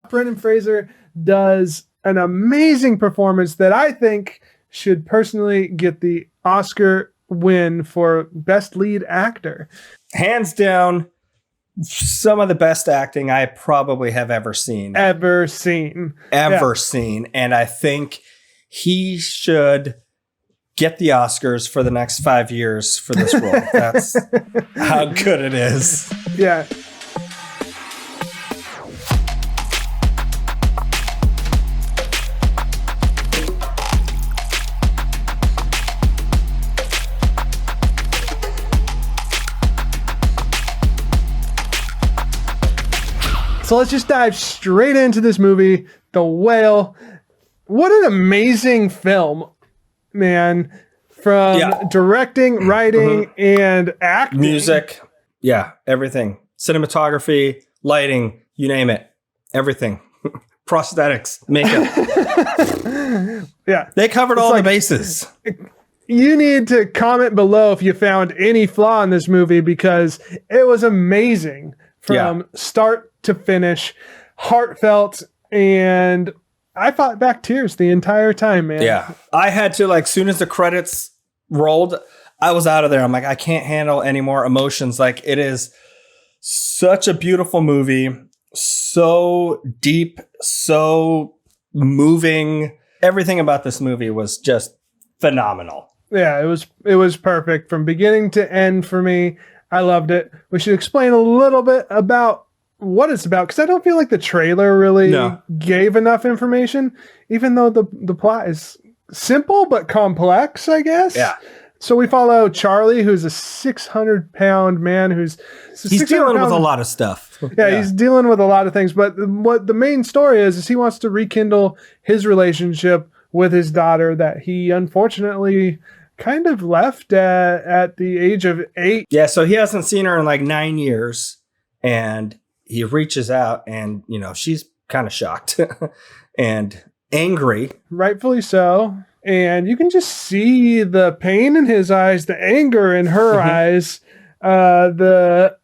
Brendan Fraser does an amazing performance that I think should personally get the Oscar win for Best Lead Actor. Hands down, some of the best acting I probably have ever seen. Seen. And I think he should get the Oscars for the next 5 years for this role. That's how good it is. Yeah. So let's just dive straight into this movie, The Whale. What an amazing film, man. From directing, writing, and acting. Music. Yeah, everything. Cinematography, lighting, you name it. Everything. Prosthetics, makeup. Yeah. They covered all the bases. You need to comment below if you found any flaw in this movie because it was amazing from start to finish, heartfelt, and I fought back tears the entire time, man. Yeah. I had to, like, soon as the credits rolled, I was out of there. I'm like, I can't handle any more emotions. Like, it is such a beautiful movie, so deep, so moving. Everything about this movie was just phenomenal. Yeah, it was perfect from beginning to end for me. I loved it. We should explain a little bit about what it's about, because I don't feel like the trailer really gave enough information, even though the plot is simple but complex, I guess. Yeah. So we follow Charlie, who's a 600-pound man he's dealing with a lot of stuff. Yeah, he's dealing with a lot of things. But what the main story is he wants to rekindle his relationship with his daughter that he unfortunately kind of left at the age of 8. Yeah, so he hasn't seen her in like 9 years, and he reaches out, and she's kind of shocked and angry, rightfully so. And you can just see the pain in his eyes, the anger in her eyes, the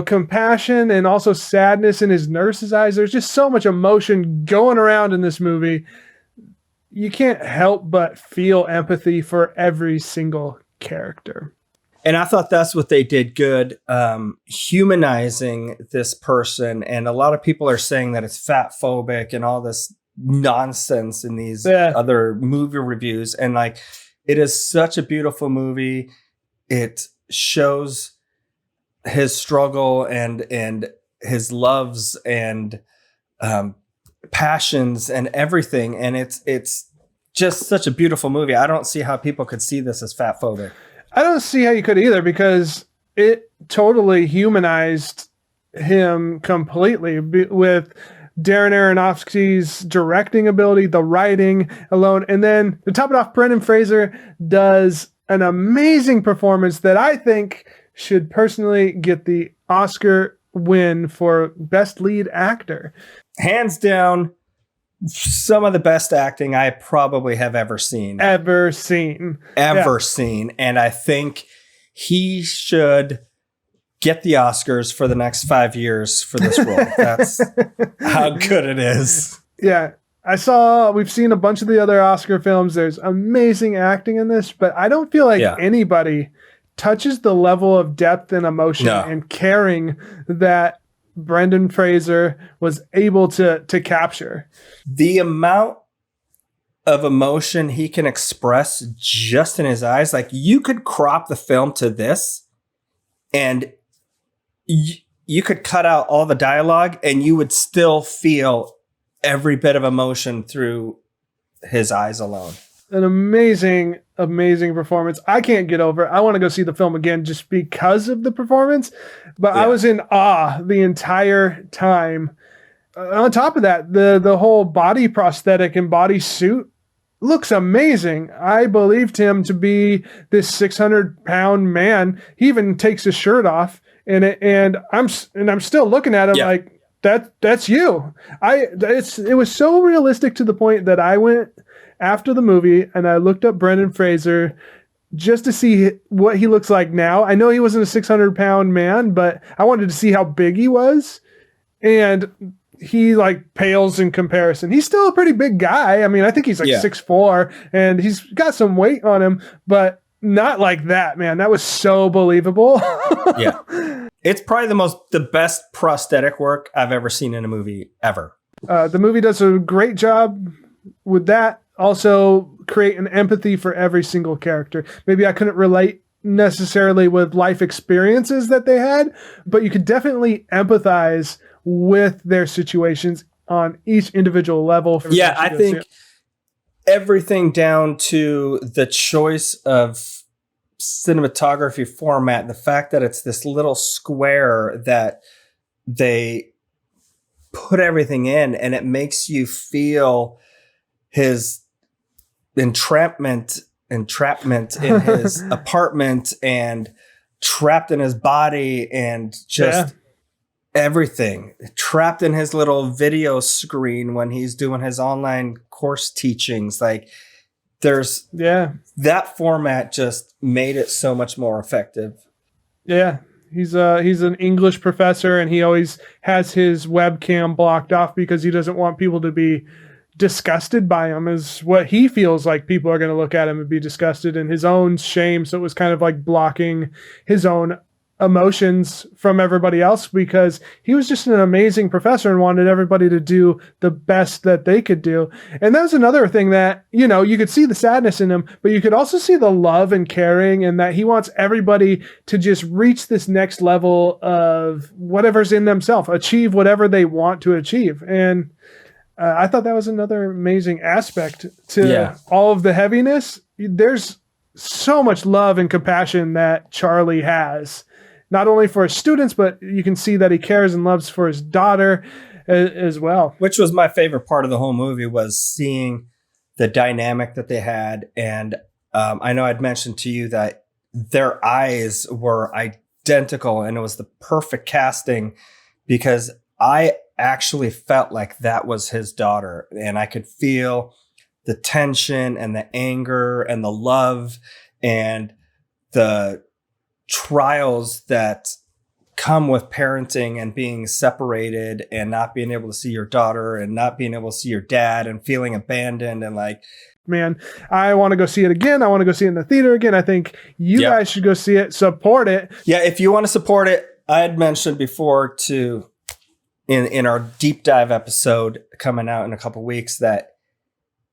compassion and also sadness in his nurse's eyes. There's just so much emotion going around in this movie. You can't help but feel empathy for every single character. And I thought that's what they did good, humanizing this person. And a lot of people are saying that it's fat phobic and all this nonsense in these other movie reviews. And like, it is such a beautiful movie. It shows his struggle and his loves and passions and everything. And it's just such a beautiful movie. I don't see how people could see this as fat phobic. I don't see how you could either, because it totally humanized him completely with Darren Aronofsky's directing ability, the writing alone. And then to top it off, Brendan Fraser does an amazing performance that I think should personally get the Oscar win for Best Lead Actor. Hands down, some of the best acting I probably have ever seen. Seen. And I think he should get the Oscars for the next 5 years for this role. That's how good it is. Yeah. We've seen a bunch of the other Oscar films. There's amazing acting in this, but I don't feel like anybody touches the level of depth and emotion and caring that Brendan Fraser was able to capture. The amount of emotion he can express just in his eyes, like you could crop the film to this and you could cut out all the dialogue and you would still feel every bit of emotion through his eyes alone. An amazing, amazing performance. I can't get over it. I want to go see the film again just because of the performance, but I was in awe the entire time. On top of that, the whole body prosthetic and body suit looks amazing. I believed him to be this 600-pound man. He even takes his shirt off, and I'm still looking at him like that's you. It was so realistic to the point that I went after the movie and I looked up Brendan Fraser just to see what he looks like now. I know he wasn't a 600-pound man, but I wanted to see how big he was. And he like pales in comparison. He's still a pretty big guy. I mean, I think he's like 6'4", and he's got some weight on him, but not like that, man. That was so believable. Yeah. It's probably the best prosthetic work I've ever seen in a movie ever. The movie does a great job with that. Also create an empathy for every single character. Maybe I couldn't relate necessarily with life experiences that they had, but you could definitely empathize with their situations on each individual level. Yeah, I think everything down to the choice of cinematography format, the fact that it's this little square that they put everything in, and it makes you feel his entrapment in his apartment and trapped in his body and just everything trapped in his little video screen when he's doing his online course teachings. Like there's that format just made it so much more effective. Yeah. He's an English professor, and he always has his webcam blocked off because he doesn't want people to be disgusted by him, is what he feels like people are going to look at him and be disgusted in his own shame. So it was kind of like blocking his own emotions from everybody else, because he was just an amazing professor and wanted everybody to do the best that they could do. And that was another thing that, you know, you could see the sadness in him, but you could also see the love and caring, and that he wants everybody to just reach this next level of whatever's in themselves, achieve whatever they want to achieve. And I thought that was another amazing aspect to all of the heaviness. There's so much love and compassion that Charlie has, not only for his students, but you can see that he cares and loves for his daughter as well. Which was my favorite part of the whole movie, was seeing the dynamic that they had. And I know I'd mentioned to you that their eyes were identical, and it was the perfect casting, because I actually felt like that was his daughter, and I could feel the tension and the anger and the love and the trials that come with parenting and being separated and not being able to see your daughter and not being able to see your dad and feeling abandoned. And like, man, I want to go see it again. I want to go see it in the theater again. I think you guys should go see it, support it. Yeah, if you want to support it, I had mentioned before too, in our deep dive episode coming out in a couple weeks, that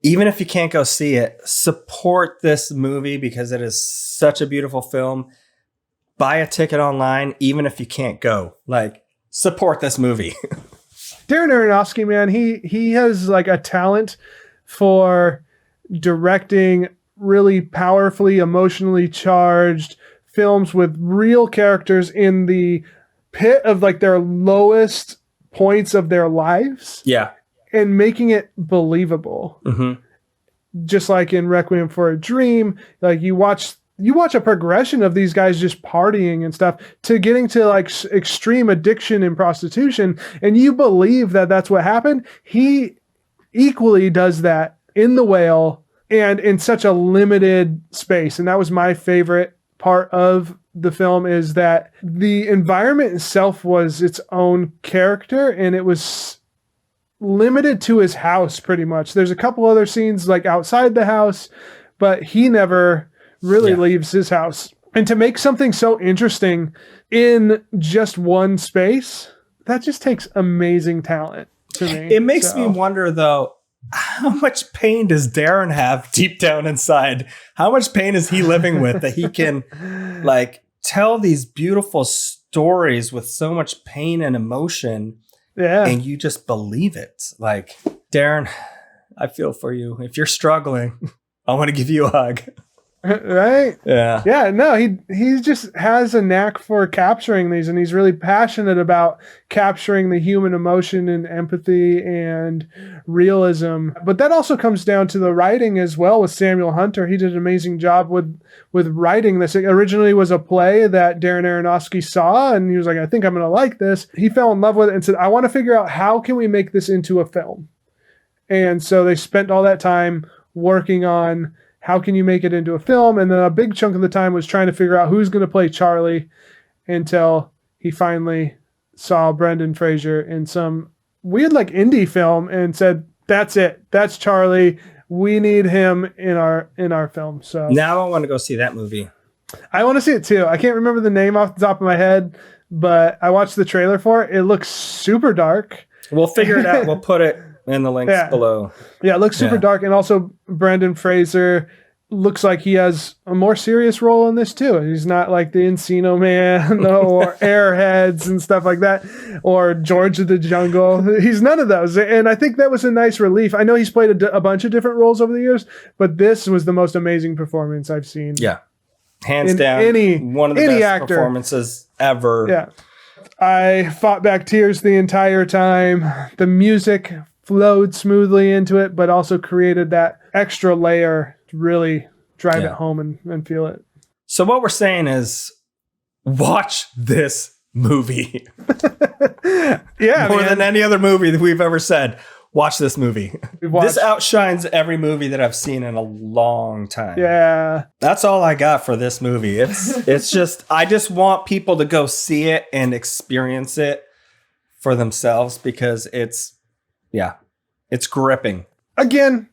even if you can't go see it, support this movie because it is such a beautiful film. Buy a ticket online, even if you can't go. Like, support this movie. Darren Aronofsky, man, he has like a talent for directing really powerfully, emotionally charged films with real characters in the pit of like their lowest points of their lives. Yeah. And making it believable. Mm-hmm. Just like in Requiem for a Dream, like you watch a progression of these guys just partying and stuff to getting to like extreme addiction and prostitution, and you believe that that's what happened. He equally does that in The Whale and in such a limited space. And that was my favorite part of the film, is that the environment itself was its own character, and it was limited to his house pretty much. There's a couple other scenes like outside the house, but he never really leaves his house. And to make something so interesting in just one space, that just takes amazing talent to me. It makes me wonder, though, how much pain does Darren have deep down inside? How much pain is he living with that he can like tell these beautiful stories with so much pain and emotion? Yeah. And you just believe it. Like, Darren, I feel for you. If you're struggling, I want to give you a hug. Right? Yeah. Yeah, no, he just has a knack for capturing these, and he's really passionate about capturing the human emotion and empathy and realism. But that also comes down to the writing as well with Samuel Hunter. He did an amazing job with writing this. It originally was a play that Darren Aronofsky saw, and he was like, I think I'm going to like this. He fell in love with it and said, I want to figure out how can we make this into a film. And so they spent all that time working on how can you make it into a film? And then a big chunk of the time was trying to figure out who's going to play Charlie, until he finally saw Brendan Fraser in some we had like indie film and said, that's it. That's Charlie. We need him in our film. So now I want to go see that movie. I want to see it too. I can't remember the name off the top of my head, but I watched the trailer for it. It looks super dark. We'll figure it out. We'll put it in the links below. Yeah, it looks super dark. And also Brendan Fraser looks like he has a more serious role in this too. He's not like the Encino Man or Airheads and stuff like that, or George of the Jungle. He's none of those. And I think that was a nice relief. I know he's played a bunch of different roles over the years, but this was the most amazing performance I've seen. Yeah. Hands down, one of the best performances ever. Yeah. I fought back tears the entire time. The music flowed smoothly into it, but also created that extra layer to really drive it home and feel it. So what we're saying is watch this movie. More than any other movie that we've ever said. Watch this movie. This outshines every movie that I've seen in a long time. Yeah. That's all I got for this movie. It's just, I just want people to go see it and experience it for themselves because it's gripping. Again,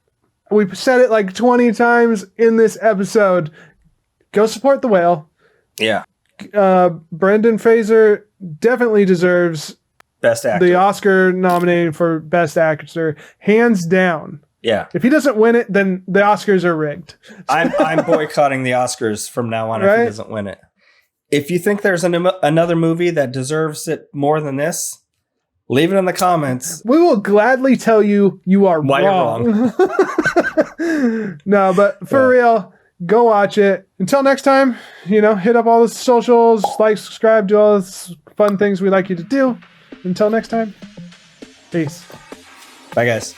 we've said it like 20 times in this episode. Go support The Whale. Yeah. Brendan Fraser definitely deserves Best Actor. The Oscar nominated for Best Actor, hands down. Yeah. If he doesn't win it, then the Oscars are rigged. I'm boycotting the Oscars from now on if he doesn't win it. If you think there's another movie that deserves it more than this, leave it in the comments. We will gladly tell you are why wrong. You're wrong. No, but for real, go watch it. Until next time, hit up all the socials, like, subscribe, do all those fun things we like you to do. Until next time, peace. Bye, guys.